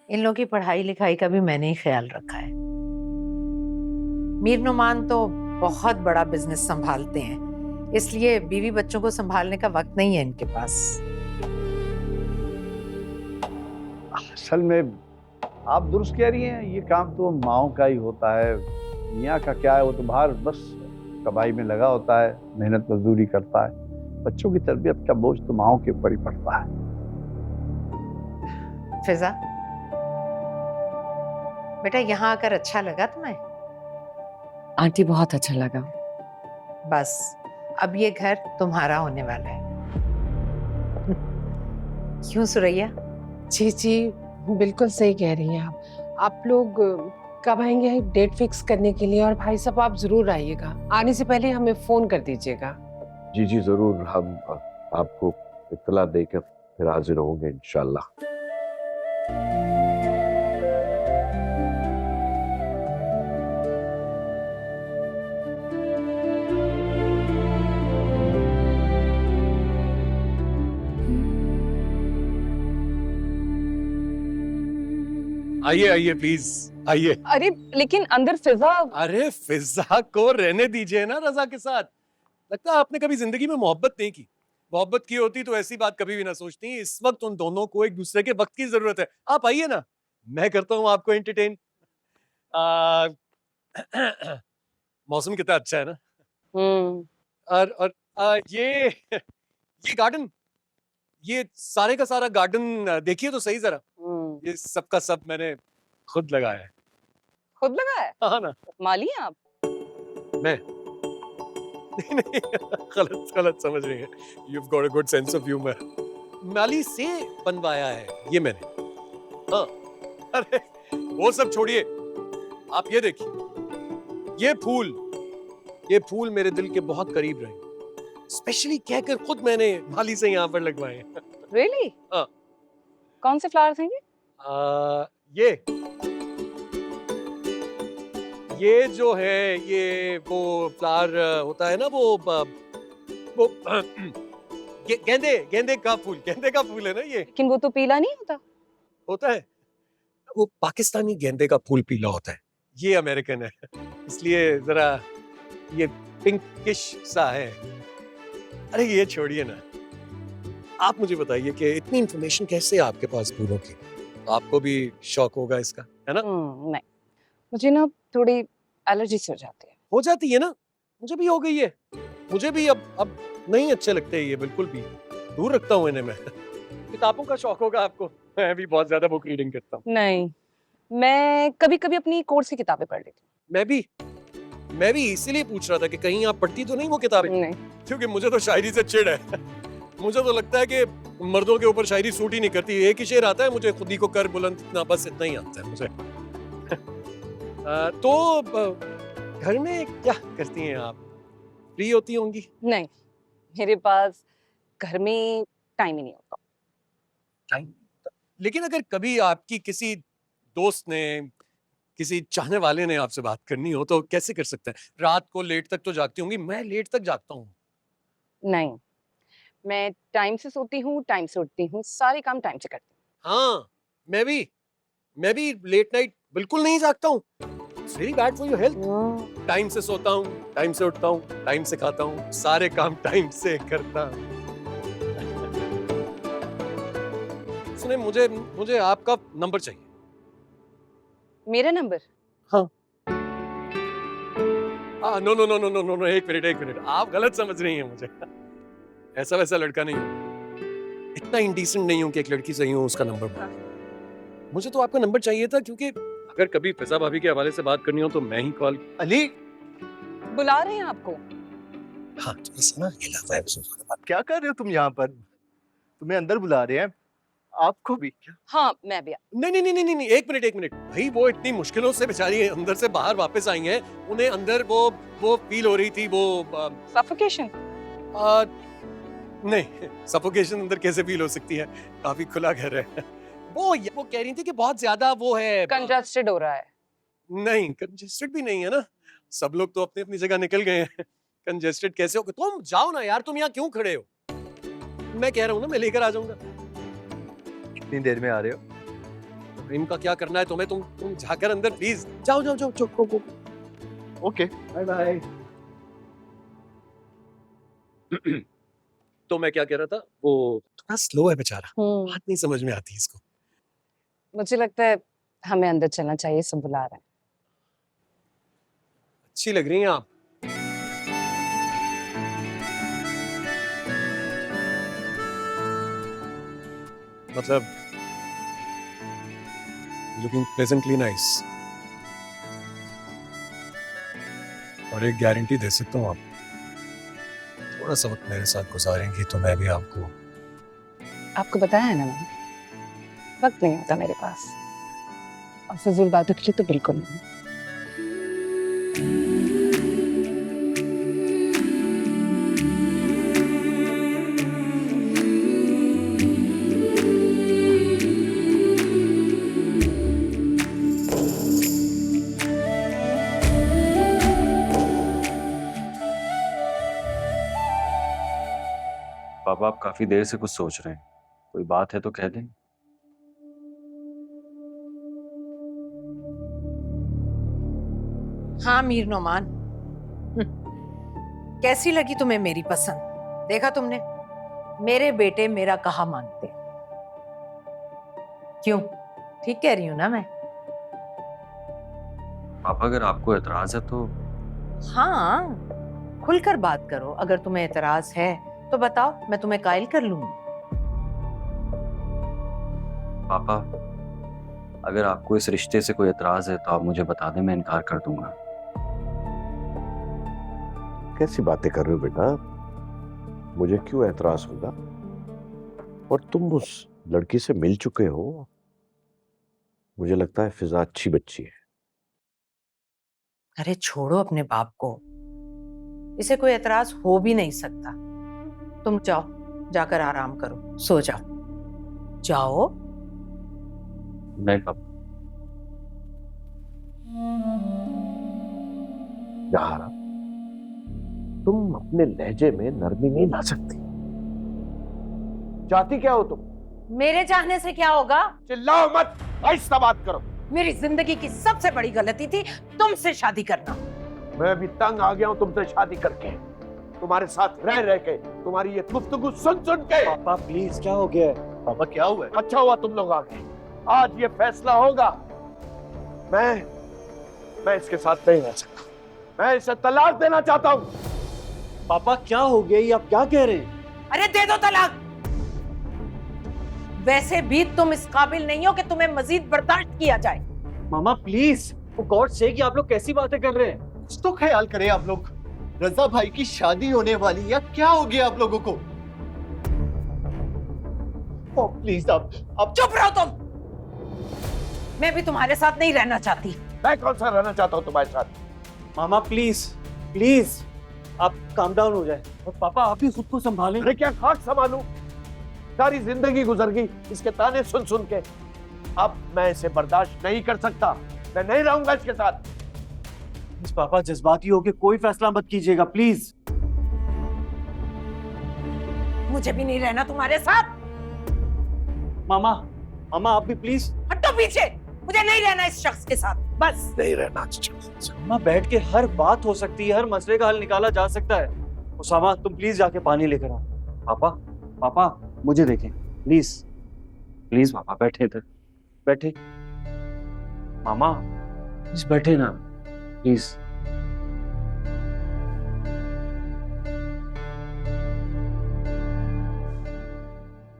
इन लोगों की पढ़ाई लिखाई का भी मैंने ही ख्याल रखा है। मीर नुमान तो बहुत बड़ा बिजनेस संभालते हैं, इसलिए बीवी बच्चों को संभालने का वक्त नहीं है इनके पास। असल में आप दुरुस्त कह रही हैं, ये काम तो माओ का ही होता है। मियाँ का क्या है, वो तो बाहर बस कमाई में लगा होता है, मेहनत मजदूरी करता है। बच्चों की तरबियत का बोझ तो माओ के ऊपर ही पड़ता है। फिजा, बेटा यहाँ आकर अच्छा लगा तुम्हें? आंटी बहुत अच्छा लगा। बस अब ये घर तुम्हारा होने वाला है। क्यों सुरैया? जी जी, बिल्कुल सही कह रही हैं आप लोग कब आएंगे डेट फिक्स करने के लिए? और भाई साहब आप जरूर आइएगा, आने से पहले हमें फोन कर दीजिएगा। जी जी जरूर, हम आपको इत्तला देकर फिर हाजिर होंगे इंशाल्लाह। आइए आइए प्लीज आइए। अरे लेकिन अंदर फिजा। अरे फिजा को रहने दीजिए ना रजा के साथ। लगता है आपने कभी जिंदगी में मोहब्बत नहीं की। मोहब्बत की होती तो ऐसी बात कभी भी ना सोचती। इस वक्त उन दोनों को एक दूसरे के वक्त की जरूरत है। आप आइए ना, मैं करता हूँ आपको एंटरटेन। मौसम कितना अच्छा है ना। और ये गार्डन, ये सारे का सारा गार्डन देखिए तो सही जरा। ये सबका सब मैंने खुद लगाया है। खुद लगा है? हाँ ना। माली हैं आप? मैं नहीं नहीं, गलत गलत समझ रही है। You've got a good sense of humor. माली से बनवाया है ये मैंने। हाँ, अरे वो सब छोड़िए, आप ये देखिए, ये फूल मेरे दिल के बहुत करीब रहे। स्पेशली कहकर खुद मैंने माली से यहाँ पर लगवाए हैं। Really? हाँ। कौन से फ्लावर्स हैं ये? ये जो है, ये वो फ्लावर होता है ना, वो गेंदे का फूल है ना ये। लेकिन वो तो पीला नहीं होता है, वो पाकिस्तानी गेंदे का फूल पीला होता है, ये अमेरिकन है, इसलिए जरा ये पिंकिश सा है। अरे ये छोड़िए ना, आप मुझे बताइए कि इतनी इंफॉर्मेशन कैसे आपके पास फूलों की? आपको भी शौक होगा इसका, है ना? नहीं, मुझे ना थोड़ी एलर्जी से हो जाती है। हो जाती है ना, मुझे भी हो गई है। मुझे भी अब नहीं अच्छे लगते ये, बिल्कुल भी दूर रखता हूँ इन्हें मैं। किताबों का शौक होगा आपको, मैं भी बहुत ज्यादा बुक रीडिंग करता हूँ। नहीं, मैं कभी कभी अपनी कोर्स की किताबें पढ़ लेती मैं भी इसीलिए पूछ रहा था कि कहीं आप पढ़ती तो नहीं वो किताबें? हूँ। नहीं, क्योंकि मुझे तो शायरी से चिढ़ है। मुझे तो लगता है कि मर्दों के ऊपर शायरी सूट ही नहीं करती। एक ही शेर आता है मुझे, खुदी को कर बुलंद, इतना बस इतना ही आता है मुझे। तो घर में क्या करती हैं आप? फ्री होती होंगी? नहीं, मेरे पास घर में टाइम ही नहीं होता। टाइम? लेकिन अगर कभी आपकी किसी दोस्त ने, किसी चाहने वाले ने आपसे बात करनी हो तो कैसे कर सकते हैं? रात को लेट तक तो जागती होंगी, मैं लेट तक जागता हूँ। नहीं, मैं टाइम से सोती हूँ, टाइम से उठती हूँ, सारे काम टाइम से करती हाँ, मैं भी लेट नाइट बिल्कुल नहीं जागता हूँ। It's very bad for your health. हूँ। टाइम से सोता हूँ, टाइम से उठता हूँ, टाइम से खाता हूँ, सारे काम टाइम से करता हूँ। सुने, मुझे आपका नंबर चाहिए। मेरा नंबर? हाँ। नो, एक मिनट, आप गलत समझ रही हैं मुझे। ऐसा वैसा लड़का नहीं हूँ, इतना इंडिसेंट नहीं हूँ कि एक लड़की से यूं उसका नंबर मांगे। मुझे तो आपका नंबर चाहिए था, क्योंकि अगर कभी फिजा भाभी के हवाले से बात करनी हो तो मैं ही कॉल। अली बुला रहे हैं आपको। हाँ, सुना क्या कर रहे हो तुम यहाँ पर? तुम्हें अंदर बुला रहे हैं, आपको भी क्या? हाँ, मैं भी। नहीं, एक मिनट भाई, वो इतनी मुश्किलों से बेचारी अंदर से बाहर वापस आई हैं, उन्हें अंदर वो फील हो रही थी, वो सफोकेशन? नहीं, सफोकेशन अंदर कैसे फील हो सकती है? काफी खुला घर है। वो कह रही थी कि बहुत ज्यादा वो है, कंजस्टेड हो रहा है। नहीं, कंजेस्टेड भी नहीं है ना, सब लोग तो अपनी अपनी जगह निकल गए हैं। कंजेस्टेड कैसे हो? तुम जाओ ना यार, तुम यहाँ क्यों खड़े हो? मैं कह रहा हूँ ना, मैं लेकर आ जाऊंगा। कितनी देर में आ रहे हो? टाइम का क्या करना है तुम्हें? तुम जाकर अंदर प्लीज जाओ जाओ जाओ चुप गो। Okay bye bye. तो मैं क्या कह रहा था, वो थोड़ा स्लो है बेचारा, बात नहीं समझ में आती इसको। मुझे लगता है हमें अंदर चलना चाहिए, सब बुला रहे हैं। अच्छी लग रही हैं आप। मतलब लुकिंग प्लेजेंटली नाइस। और एक गारंटी दे सकता हूँ, आप थोड़ा सा वक्त मेरे साथ गुजारेंगी तो मैं भी आपको बताया है ना मैंने, वक्त नहीं होता मेरे पास, और फिजूल बातों के लिए तो बिल्कुल नहीं। पापा आप काफी देर से कुछ सोच रहे हैं, कोई बात है तो कह दें। हाँ मीर नोमान, कैसी लगी तुम्हें मेरी पसंद? देखा तुमने, मेरे बेटे मेरा कहा मानते। क्यों, ठीक कह रही हूं ना मैं? पापा अगर आपको एतराज है तो हाँ, खुलकर बात करो। अगर तुम्हें एतराज है तो बताओ, मैं तुम्हें कायल कर लूंगी। पापा अगर आपको इस रिश्ते से कोई एतराज है तो आप मुझे बता दें, मैं इनकार कर दूंगा। कैसी बातें कर रहे हो बेटा? मुझे क्यों एतराज होगा? और तुम उस लड़की से मिल चुके हो, मुझे लगता है फिजा अच्छी बच्ची है। अरे छोड़ो अपने बाप को, इसे कोई एतराज हो भी नहीं सकता। तुम जाओ, जाकर आराम करो, सो जाओ। जाओ। नहीं पापा। जहारा, तुम अपने लहजे में नरमी नहीं ला सकती। चाहती क्या हो तुम? मेरे चाहने से क्या होगा? चिल्लाओ मत, आहिस्ता बात करो। मेरी जिंदगी की सबसे बड़ी गलती थी तुमसे शादी करना। मैं अभी तंग आ गया हूं तुमसे शादी करके, तुम्हारे साथ रह रह के, तुम्हारी ये गुफ्तगू सुन सुन के। पापा प्लीज, क्या हो गया है? पापा क्या हुआ है? अच्छा हुआ तुम लोग आ गए, आज ये फैसला होगा। मैं इसके साथ नहीं रह सकता, मैं इसे तलाक देना चाहता हूँ। पापा क्या हो गया, ये आप क्या कह रहे हैं? अरे दे दो तलाक। वैसे भी तुम इस काबिल नहीं हो कि तुम्हें मजीद बर्दाश्त किया जाए। मामा प्लीज, वो गॉड से कि आप लोग कैसी बातें कर रहे हैं? कुछ तो ख्याल करें आप लोग। रजा भाई की शादी होने वाली, या क्या हो गया आप लोगों को? ओ प्लीज, आप चुप रहो तुम। मैं भी तुम्हारे साथ नहीं रहना चाहती। मैं कौन सा रहना चाहता हूँ तुम्हारे साथ? मामा प्लीज प्लीज, आप काम डाउन हो जाए। और पापा आप भी खुद को संभालें। अरे क्या खाक संभालूं, सारी जिंदगी गुजर गई इसके ताने सुन सुन के। अब मैं इसे बर्दाश्त नहीं कर सकता, मैं नहीं रहूंगा इसके साथ। प्लीज पापा, जज्बाती होके कोई फैसला मत कीजिएगा प्लीज। मुझे भी नहीं रहना तुम्हारे साथ। मामा मामा आप भी प्लीज। हटो पीछे, मुझे नहीं रहना इस शख्स के साथ, बस। नहीं रहना। मामा बैठ के हर बात हो सकती है, हर मसले का हल निकाला जा सकता है। उसामा तुम प्लीज जाके पानी लेकर आओ। पापा पापा मुझे देखें प्लीज। प्लीज पापा बैठे इधर, बैठे। मामा प्लीज बैठे ना प्लीज।